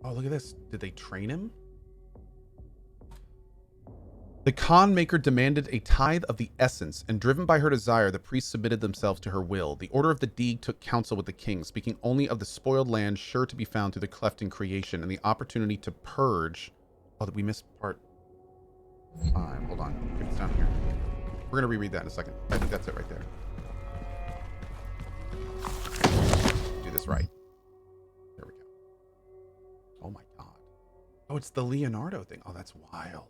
Oh, look at this. Did they train him? The Khan maker demanded a tithe of the essence, and driven by her desire, the priests submitted themselves to her will. The order of the Deeg took counsel with the king, speaking only of the spoiled land sure to be found through the cleft in creation, and the opportunity to purge. Oh, did we miss part 5? Hold on. It's down here. We're going to reread that in a second. I think that's it right there. Do this right. There we go. Oh my god. Oh, it's the Leonardo thing. Oh, that's wild.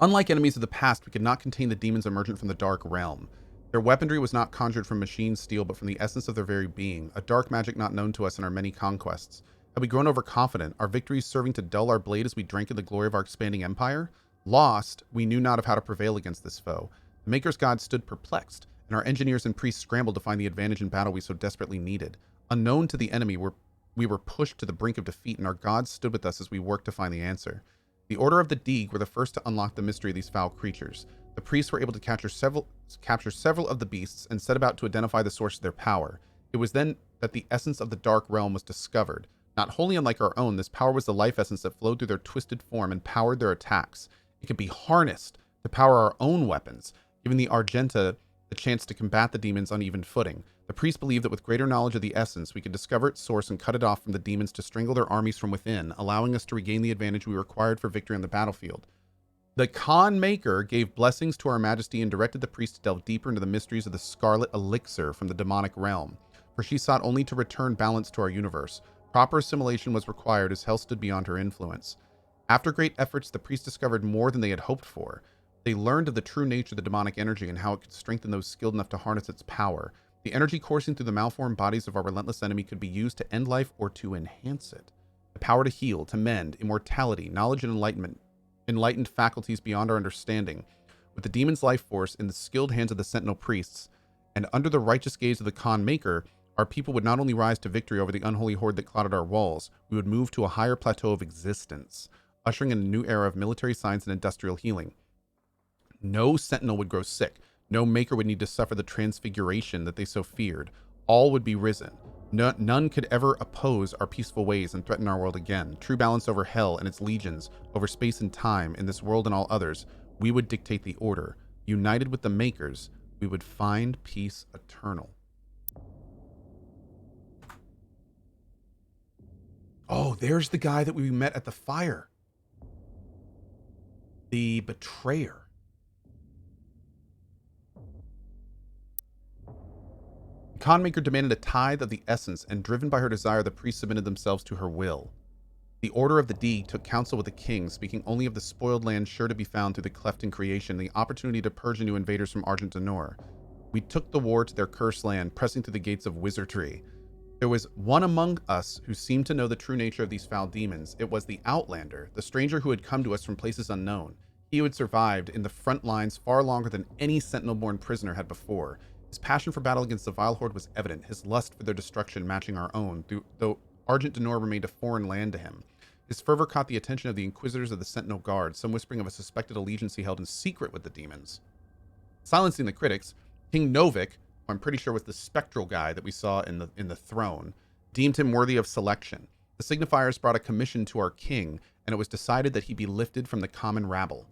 Unlike enemies of the past, we could not contain the demons emergent from the dark realm. Their weaponry was not conjured from machine steel, but from the essence of their very being, a dark magic not known to us in our many conquests. Had we grown overconfident, our victories serving to dull our blade as we drank in the glory of our expanding empire? Lost, we knew not of how to prevail against this foe. The Maker's God stood perplexed, and our engineers and priests scrambled to find the advantage in battle we so desperately needed. Unknown to the enemy, we were pushed to the brink of defeat, and our gods stood with us as we worked to find the answer. The Order of the Deeg were the first to unlock the mystery of these foul creatures. The priests were able to capture several of the beasts and set about to identify the source of their power. It was then that the essence of the dark realm was discovered. Not wholly unlike our own, this power was the life essence that flowed through their twisted form and powered their attacks. It could be harnessed to power our own weapons, giving the Argenta the chance to combat the demons on even footing. The priests believed that with greater knowledge of the essence, we could discover its source and cut it off from the demons to strangle their armies from within, allowing us to regain the advantage we required for victory on the battlefield. The Khan Maker gave blessings to our majesty and directed the priests to delve deeper into the mysteries of the scarlet elixir from the demonic realm, for she sought only to return balance to our universe. Proper assimilation was required as hell stood beyond her influence. After great efforts, the priests discovered more than they had hoped for. They learned of the true nature of the demonic energy and how it could strengthen those skilled enough to harness its power. The energy coursing through the malformed bodies of our relentless enemy could be used to end life or to enhance it. The power to heal, to mend, immortality, knowledge and enlightened faculties beyond our understanding. With the demon's life force in the skilled hands of the Sentinel priests, and under the righteous gaze of the Khan Maker, our people would not only rise to victory over the unholy horde that clouded our walls, we would move to a higher plateau of existence, ushering in a new era of military science and industrial healing. No Sentinel would grow sick. No Maker would need to suffer the transfiguration that they so feared. All would be risen. None could ever oppose our peaceful ways and threaten our world again. True balance over hell and its legions, over space and time, in this world and all others. We would dictate the order. United with the Makers, we would find peace eternal. Oh, there's the guy that we met at the fire. The betrayer. The Khan Maker demanded a tithe of the essence, and driven by her desire, the priests submitted themselves to her will. The Order of the Deeg took counsel with the king, speaking only of the spoiled land sure to be found through the cleft in creation, the opportunity to purge new invaders from Argenta. We took the war to their cursed land, pressing through the gates of wizardry. There was one among us who seemed to know the true nature of these foul demons. It was the outlander, the stranger who had come to us from places unknown. He who had survived in the front lines far longer than any Sentinel-born prisoner had before. His passion for battle against the vile horde was evident, his lust for their destruction matching our own, though Argenta remained a foreign land to him. His fervor caught the attention of the Inquisitors of the Sentinel Guard, some whispering of a suspected allegiance he held in secret with the demons. Silencing the critics, King Novik, who I'm pretty sure was the spectral guy that we saw in the throne, deemed him worthy of selection. The signifiers brought a commission to our king, and it was decided that he be lifted from the common rabble.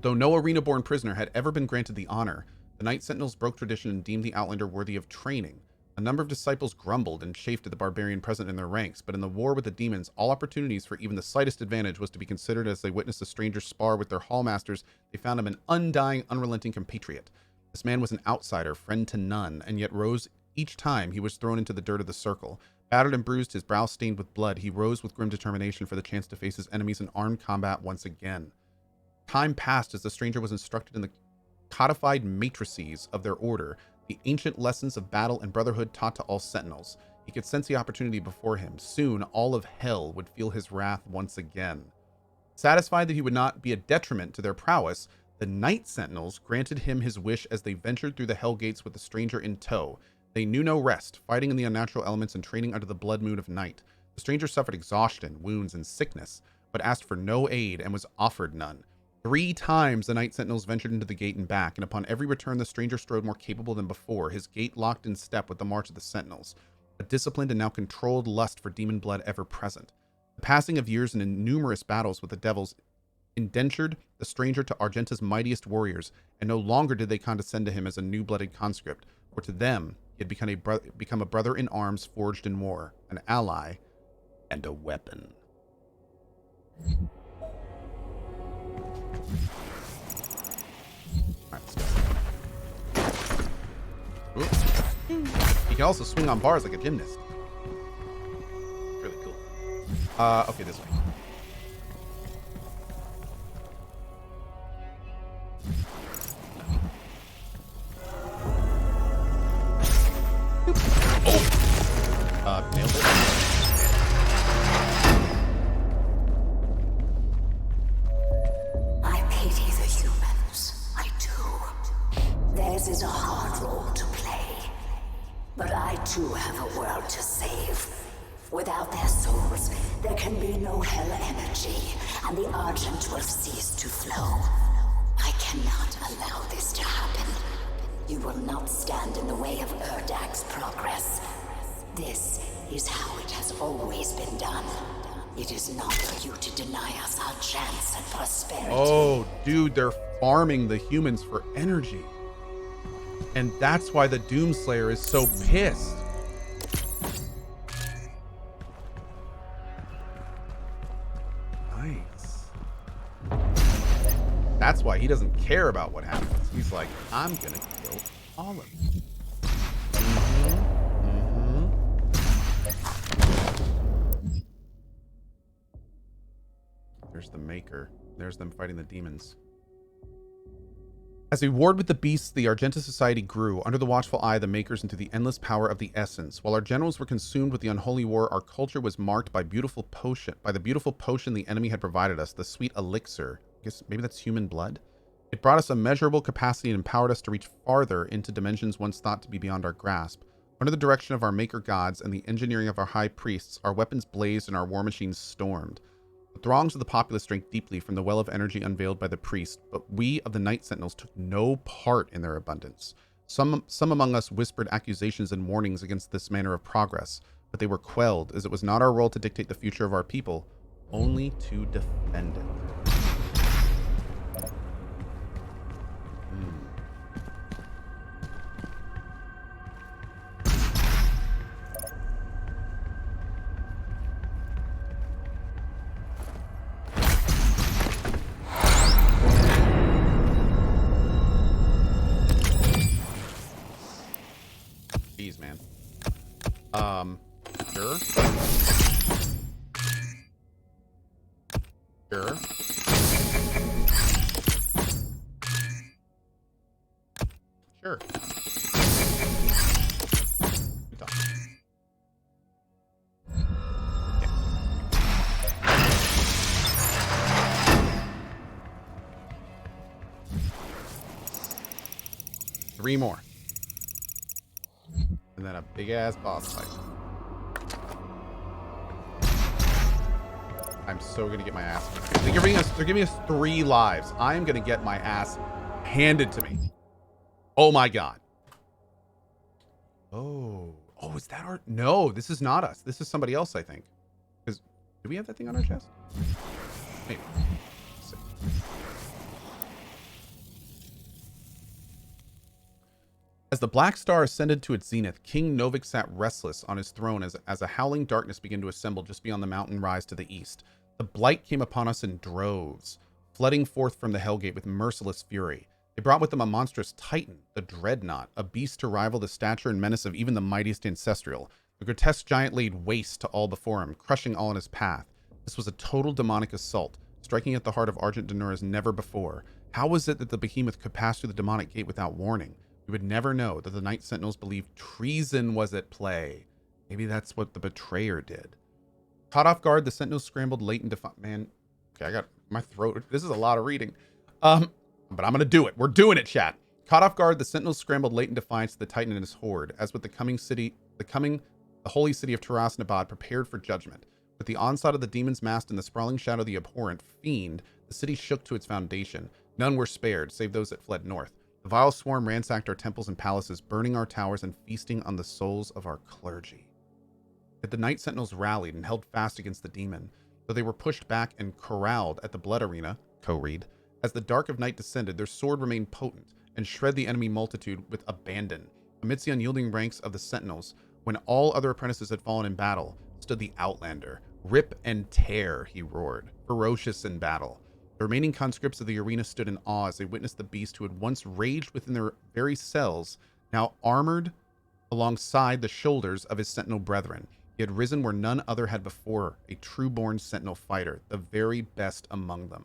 Though no arena-born prisoner had ever been granted the honor, the Knight Sentinels broke tradition and deemed the outlander worthy of training. A number of disciples grumbled and chafed at the barbarian present in their ranks, but in the war with the demons, all opportunities for even the slightest advantage was to be considered. As they witnessed a stranger spar with their hallmasters, they found him an undying, unrelenting compatriot. This man was an outsider, friend to none, and yet rose each time he was thrown into the dirt of the circle. Battered and bruised, his brow stained with blood, he rose with grim determination for the chance to face his enemies in armed combat once again. Time passed as the stranger was instructed in the codified matrices of their order, the ancient lessons of battle and brotherhood taught to all sentinels. He could sense the opportunity before him. Soon, all of hell would feel his wrath once again. Satisfied that he would not be a detriment to their prowess, the Knight Sentinels granted him his wish as they ventured through the hell gates with the stranger in tow. They knew no rest, fighting in the unnatural elements and training under the blood moon of night. The stranger suffered exhaustion, wounds, and sickness, but asked for no aid and was offered none. 3 times the Knight Sentinels ventured into the gate and back, and upon every return the stranger strode more capable than before, his gait locked in step with the march of the Sentinels. a disciplined and now controlled lust for demon blood ever present. The passing of years and in numerous battles with the devils indentured the stranger to Argenta's mightiest warriors, and no longer did they condescend to him as a new-blooded conscript, for to them he had become a brother in arms forged in war, an ally, and a weapon. Alright, let's go. Ooh. He can also swing on bars like a gymnast. Really cool. Okay, this way. Nailed it. I pity the humans. I do. Theirs is a hard role to play. But I too have a world to save. Without their souls, there can be no hell energy, and the argent will cease to flow. I cannot allow this to happen. You will not stand in the way of Erdag's progress. This is how it has always been done. It is not for you to deny us our chance at prosperity. Oh, dude, they're farming the humans for energy. And that's why the Doomslayer is so pissed. Nice. That's why he doesn't care about what happens. He's like, I'm gonna kill all of you. There's the Maker. There's them fighting the demons. As we warred with the beasts, the Argenta society grew, under the watchful eye of the Makers, into the endless power of the Essence. While our generals were consumed with the unholy war, our culture was marked by the beautiful potion the enemy had provided us, the sweet elixir. I guess maybe that's human blood? It brought us immeasurable capacity and empowered us to reach farther into dimensions once thought to be beyond our grasp. Under the direction of our Maker gods and the engineering of our high priests, our weapons blazed and our war machines stormed. The throngs of the populace drank deeply from the well of energy unveiled by the priest, but we of the Night Sentinels took no part in their abundance. Some among us whispered accusations and warnings against this manner of progress, but they were quelled, as it was not our role to dictate the future of our people, only to defend it. Man. Sure. Sure. Sure. Good talk. Yeah. 3 more. And then a big-ass boss fight. I'm so gonna get my ass. They're giving us 3 lives. I'm gonna get my ass handed to me. Oh my god. Oh, is that our? No, this is not us. This is somebody else, I think. Because do we have that thing on our chest? Maybe. Let's see. As the Black Star ascended to its zenith, King Novik sat restless on his throne as a howling darkness began to assemble just beyond the mountain rise to the east. The blight came upon us in droves, flooding forth from the Hellgate with merciless fury. They brought with them a monstrous titan, the Dreadnought, a beast to rival the stature and menace of even the mightiest ancestral. The grotesque giant laid waste to all before him, crushing all in his path. This was a total demonic assault, striking at the heart of Argent as never before. How was it that the behemoth could pass through the demonic gate without warning? We would never know that the Night Sentinels believed treason was at play. Maybe that's what the betrayer did. Caught off guard, the Sentinels scrambled late and man. Okay, I got my throat. This is a lot of reading. But I'm gonna do it. We're doing it, chat. Caught off guard, the Sentinels scrambled late in defiance to the Titan and his horde, as with the holy city of Taras Nabad prepared for judgment. With the onslaught of the demon's masked and the sprawling shadow of the abhorrent fiend, the city shook to its foundation. None were spared, save those that fled north. The vile swarm ransacked our temples and palaces, burning our towers and feasting on the souls of our clergy. Yet the Night Sentinels rallied and held fast against the demon, though they were pushed back and corralled at the blood arena, Cohh read. As the dark of night descended, their sword remained potent and shred the enemy multitude with abandon. Amidst the unyielding ranks of the Sentinels, when all other apprentices had fallen in battle, stood the Outlander. Rip and tear, he roared, ferocious in battle. The remaining conscripts of the arena stood in awe as they witnessed the beast who had once raged within their very cells, now armored alongside the shoulders of his Sentinel brethren. He had risen where none other had before, a true-born Sentinel fighter, the very best among them.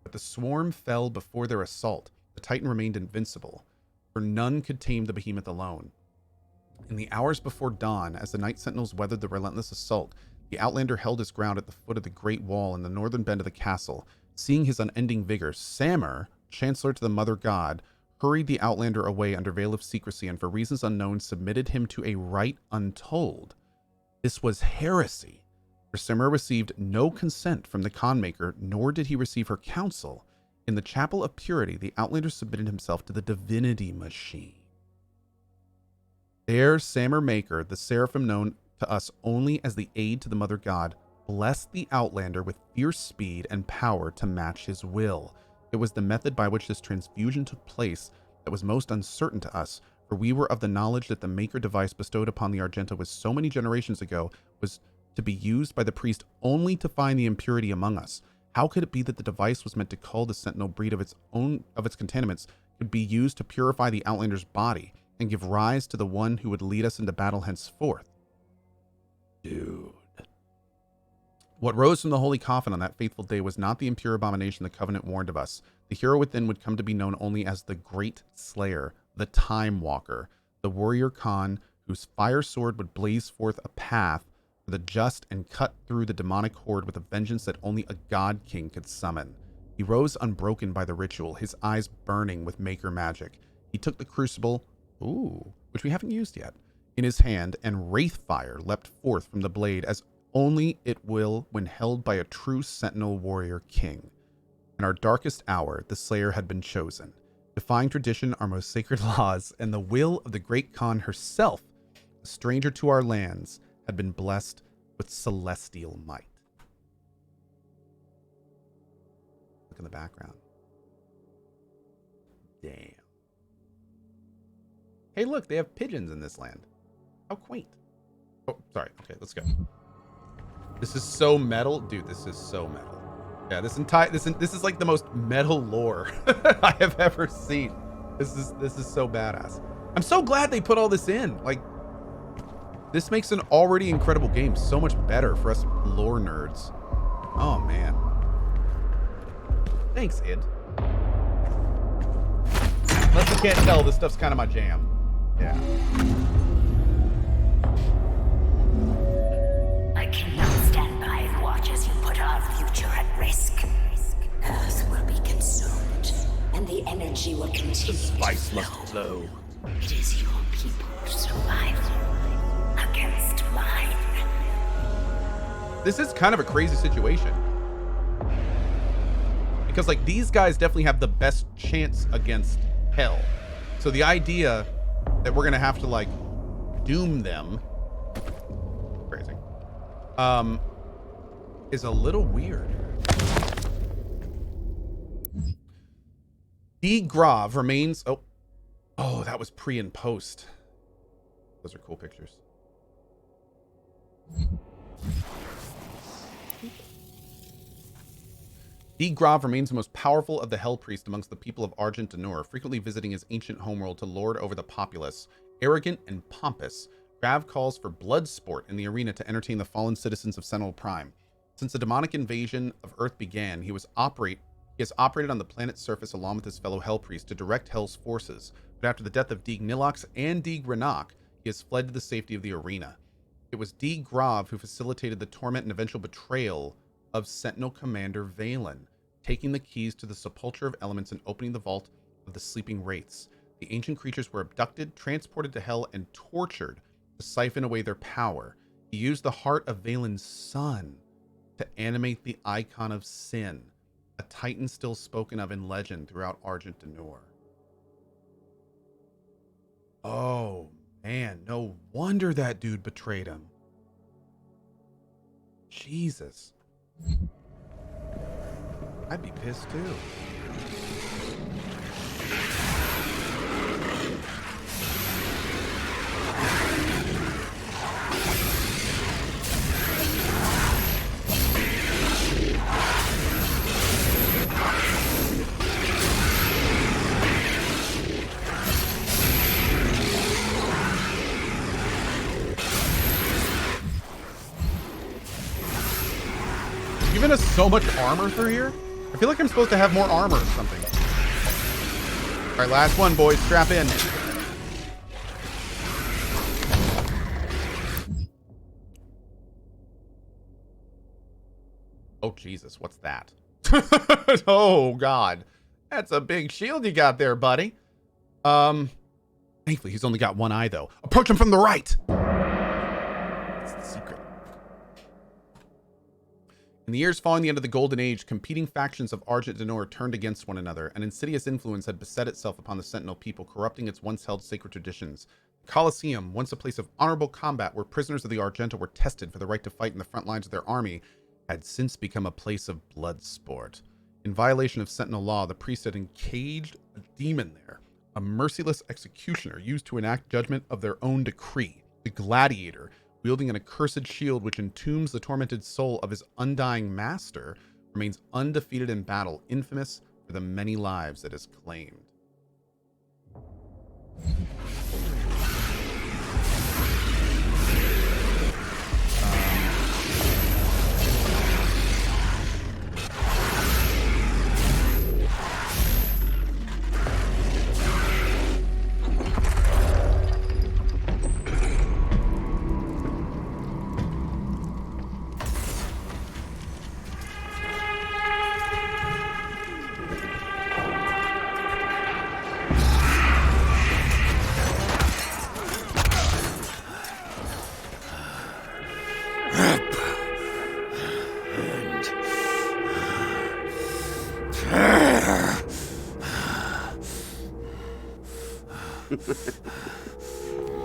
But the swarm fell before their assault. The Titan remained invincible, for none could tame the behemoth alone. In the hours before dawn, as the Night Sentinels weathered the relentless assault, the Outlander held his ground at the foot of the great wall in the northern bend of the castle. Seeing his unending vigor, Samur, Chancellor to the Mother God, hurried the Outlander away under veil of secrecy and for reasons unknown submitted him to a rite untold. This was heresy, for Samur received no consent from the Khanmaker, nor did he receive her counsel. In the Chapel of Purity, the Outlander submitted himself to the divinity machine. There, Samur Maker, the seraphim known to us only as the aid to the Mother God, blessed the Outlander with fierce speed and power to match his will. It was the method by which this transfusion took place that was most uncertain to us, for we were of the knowledge that the Maker device bestowed upon the Argenta was so many generations ago was to be used by the priest only to find the impurity among us. How could it be that the device was meant to cull the Sentinel breed of its contaminants could be used to purify the Outlander's body and give rise to the one who would lead us into battle henceforth? Dude. What rose from the holy coffin on that faithful day was not the impure abomination the Covenant warned of us. The hero within would come to be known only as the Great Slayer, the Time Walker, the warrior Khan whose fire sword would blaze forth a path for the just and cut through the demonic horde with a vengeance that only a god king could summon. He rose unbroken by the ritual, his eyes burning with Maker magic. He took the crucible, which we haven't used yet, in his hand, and wraith fire leapt forth from the blade as only it will when held by a true Sentinel warrior king. In our darkest hour, the Slayer had been chosen, defying tradition, our most sacred laws, and the will of the great Khan herself, a stranger to our lands, had been blessed with celestial might. Look in the background. Damn. Hey, look, they have pigeons in this land. How quaint. Oh, sorry. Okay, let's go. This is so metal. Dude, this is so metal. Yeah, this is like the most metal lore I have ever seen. This is so badass. I'm so glad they put all this in. Like, this makes an already incredible game so much better for us lore nerds. Oh, man. Thanks, Id. Unless you can't tell, this stuff's kind of my jam. Yeah. I cannot stand by and watch as you put our future at risk. Earth will be consumed, and the energy will continue to Spice must flow. It is your people's survival against mine. This is kind of a crazy situation. Because, like, these guys definitely have the best chance against hell. So the idea that we're going to have to, like, doom them, crazy, is a little weird. D. Grav remains... Oh, that was pre and post. Those are cool pictures. D. Grav remains the most powerful of the Hell Priests amongst the people of Argenta, frequently visiting his ancient homeworld to lord over the populace. Arrogant and pompous, Grav calls for blood sport in the arena to entertain the fallen citizens of Sentinel Prime. Since the demonic invasion of Earth began, he has operated on the planet's surface along with his fellow Hell Priests to direct Hell's forces, but after the death of Deeg Nilox and Deeg Renak, he has fled to the safety of the arena. It was D. Grav who facilitated the torment and eventual betrayal of Sentinel Commander Valen, taking the keys to the sepulture of elements and opening the vault of the sleeping wraiths. The ancient creatures were abducted, transported to Hell, and tortured to siphon away their power. He used the heart of Valen's son to animate the icon of sin, a titan still spoken of in legend throughout Argenta. Oh, man, no wonder that dude betrayed him. Jesus. I'd be pissed too. Giving us so much armor through here? I feel like I'm supposed to have more armor or something. All right, last one, boys. Strap in. Oh, Jesus. What's that? Oh, God. That's a big shield you got there, buddy. Thankfully, he's only got one eye, though. Approach him from the right. That's the secret. In the years following the end of the Golden Age, competing factions of Argenta turned against one another. An insidious influence had beset itself upon the Sentinel people, corrupting its once-held sacred traditions. The Coliseum, once a place of honorable combat where prisoners of the Argenta were tested for the right to fight in the front lines of their army, had since become a place of blood sport. In violation of Sentinel law, the priest had encaged a demon there, a merciless executioner used to enact judgment of their own decree, the gladiator, wielding an accursed shield which entombs the tormented soul of his undying master, remains undefeated in battle, infamous for the many lives it has claimed.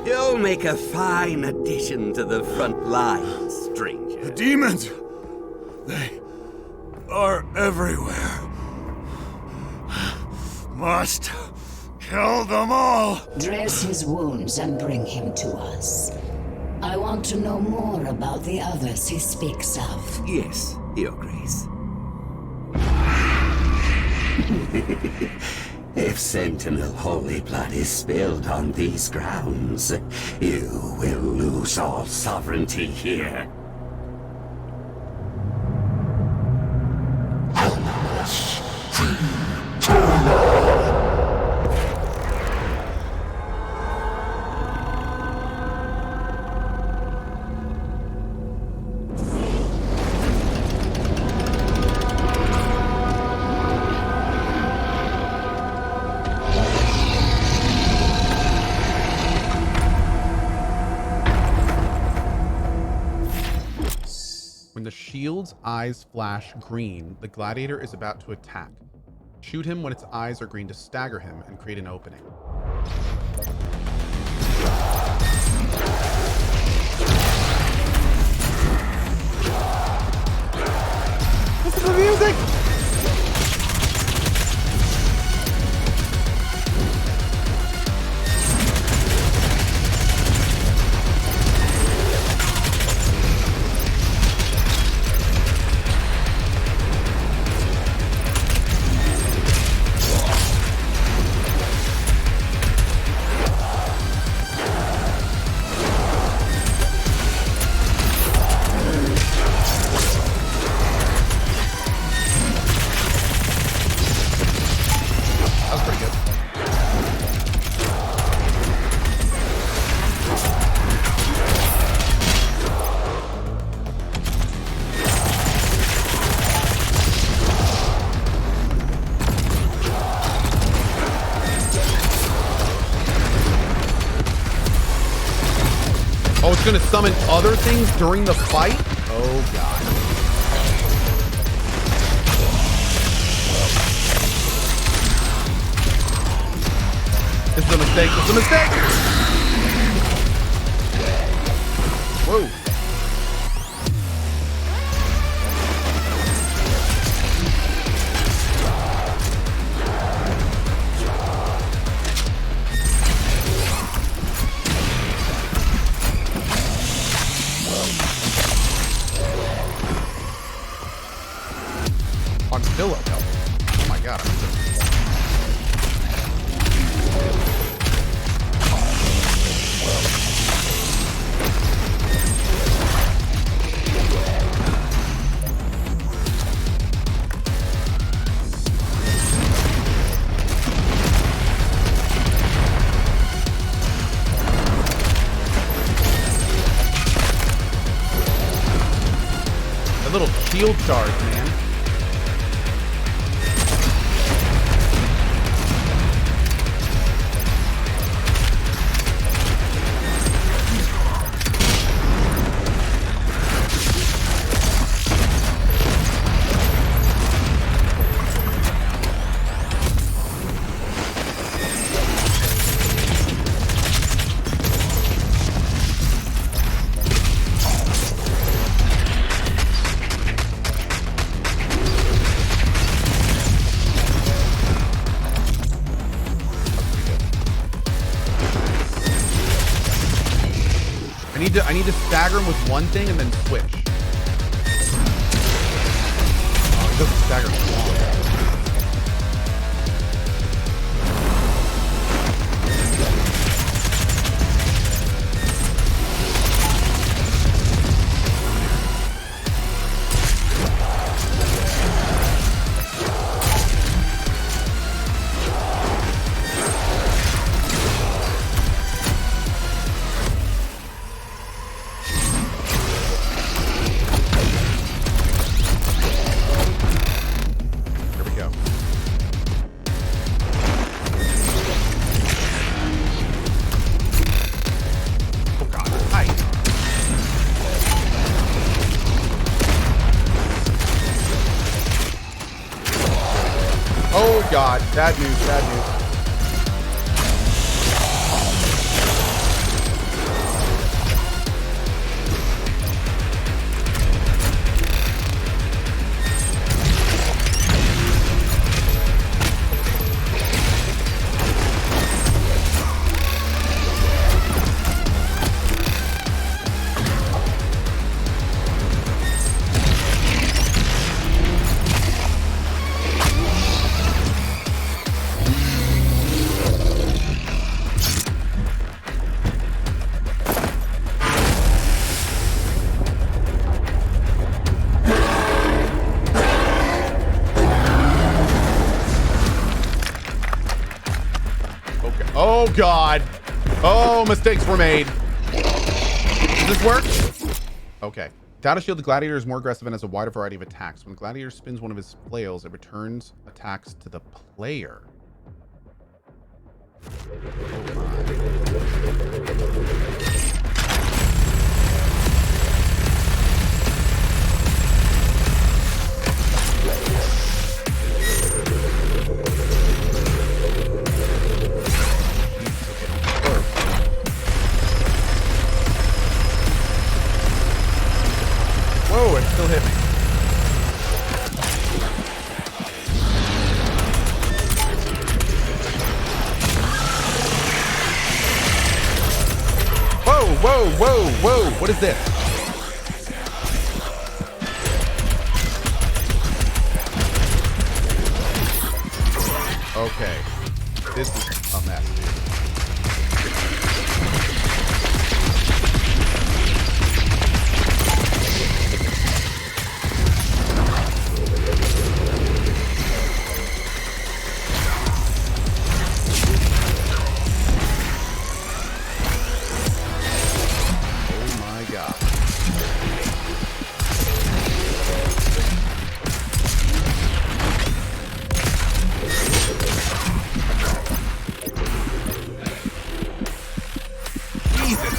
You'll make a fine addition to the front lines, stranger. The demons! They are everywhere. Must kill them all! Dress his wounds and bring him to us. I want to know more about the others he speaks of. Yes, Your Grace. If Sentinel holy blood is spilled on these grounds, you will lose all sovereignty here. Shield's eyes flash green. The gladiator is about to attack. Shoot him when its eyes are green to stagger him and create an opening. Listen to the music! Oh, it's gonna summon other things during the fight? Oh, God. This is a mistake. This is a mistake! Whoa. pillow help. Oh my god. A little shield charge, man. I need to stagger him with one thing and then switch. Oh, he doesn't stagger for long. Oh god, bad news, bad news. Oh god. Oh, mistakes were made. Does this work? Okay. Without a shield, the gladiator is more aggressive and has a wider variety of attacks. When the gladiator spins one of his flails, it returns attacks to the player. Oh Whoa, it still hit me. Whoa, whoa, whoa, whoa. What is this? Okay. This is a mess, dude.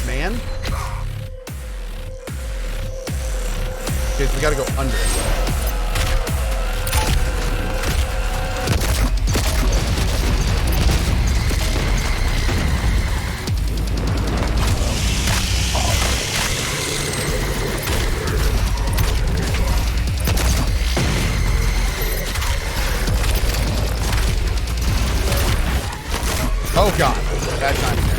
Man. Okay, so we gotta go under it. Oh god, bad timing there.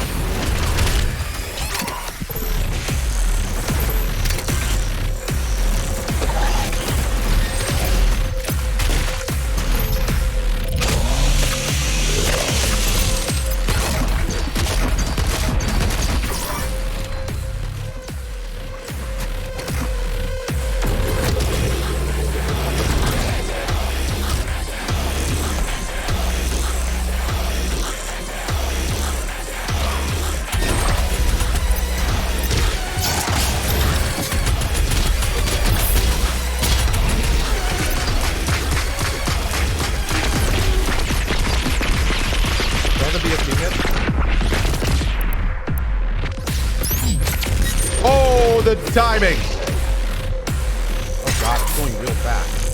Oh, the timing. Oh god, it's going real fast.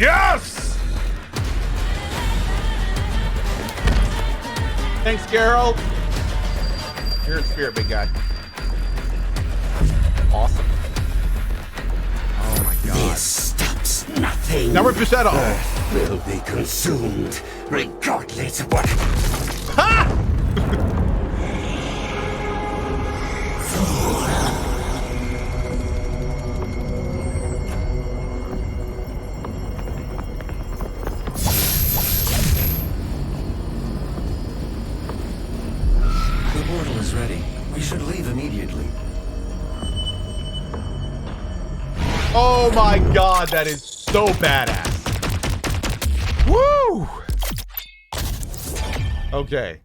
Yes! Thanks, Geralt. You're in spirit, big guy. Awesome. Oh my god. This stops nothing. Now we're Pichetto. Earth will be consumed, regardless of what. Ha! The portal is ready. We should leave immediately. Oh my god, that is so badass. Woo! Okay.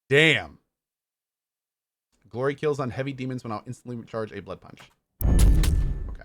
Damn. Glory kills on heavy demons when I'll instantly recharge a blood punch. Okay.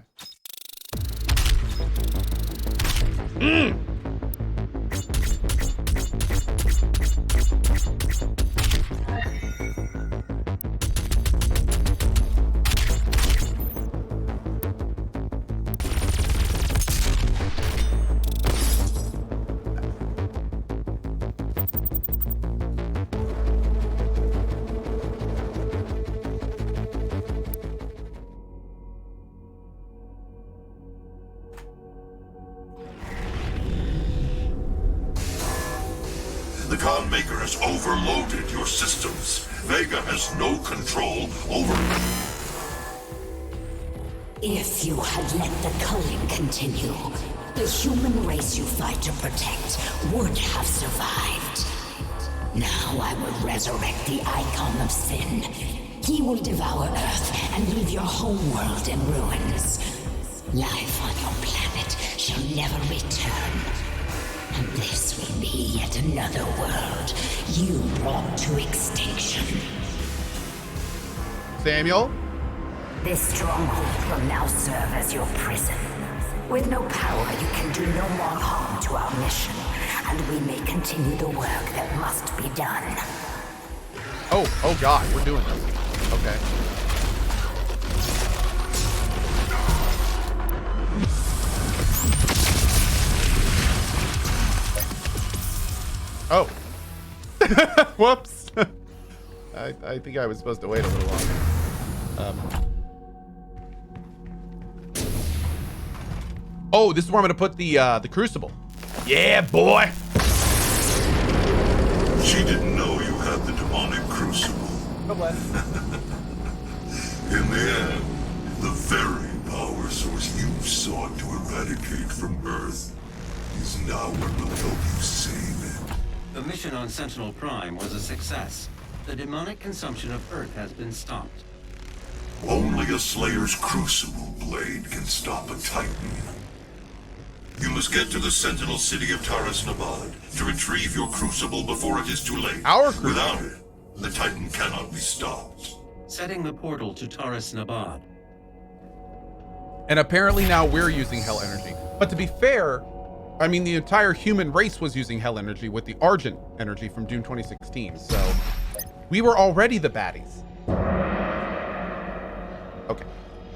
The Khan Maker has overloaded your systems. Vega has no control over... If you had let the culling continue, the human race you fight to protect would have survived. Now I will resurrect the icon of sin. He will devour Earth and leave your home world in ruins. Life on your planet shall never return. And this will be yet another world you brought to extinction. Samuel? This stronghold will now serve as your prison. With no power, you can do no more harm to our mission, and we may continue the work that must be done. Oh god, we're doing this. Okay. Oh. Whoops. I think I was supposed to wait a little longer. Oh, this is where I'm gonna put the crucible. Yeah, boy. She didn't know you had the demonic crucible. In the end, the very power source you sought to eradicate from Earth is now what will help you save it. The mission on Sentinel Prime was a success. The demonic consumption of Earth has been stopped. Only a Slayer's Crucible blade can stop a Titan. You must get to the Sentinel city of Taras Nabad to retrieve your Crucible before it is too late. Our Crucible? Without it, the Titan cannot be stopped. Setting the portal to Taras Nabad. And apparently now we're using hell energy. But to be fair, I mean, the entire human race was using hell energy with the Argent energy from Doom 2016. So we were already the baddies. Okay.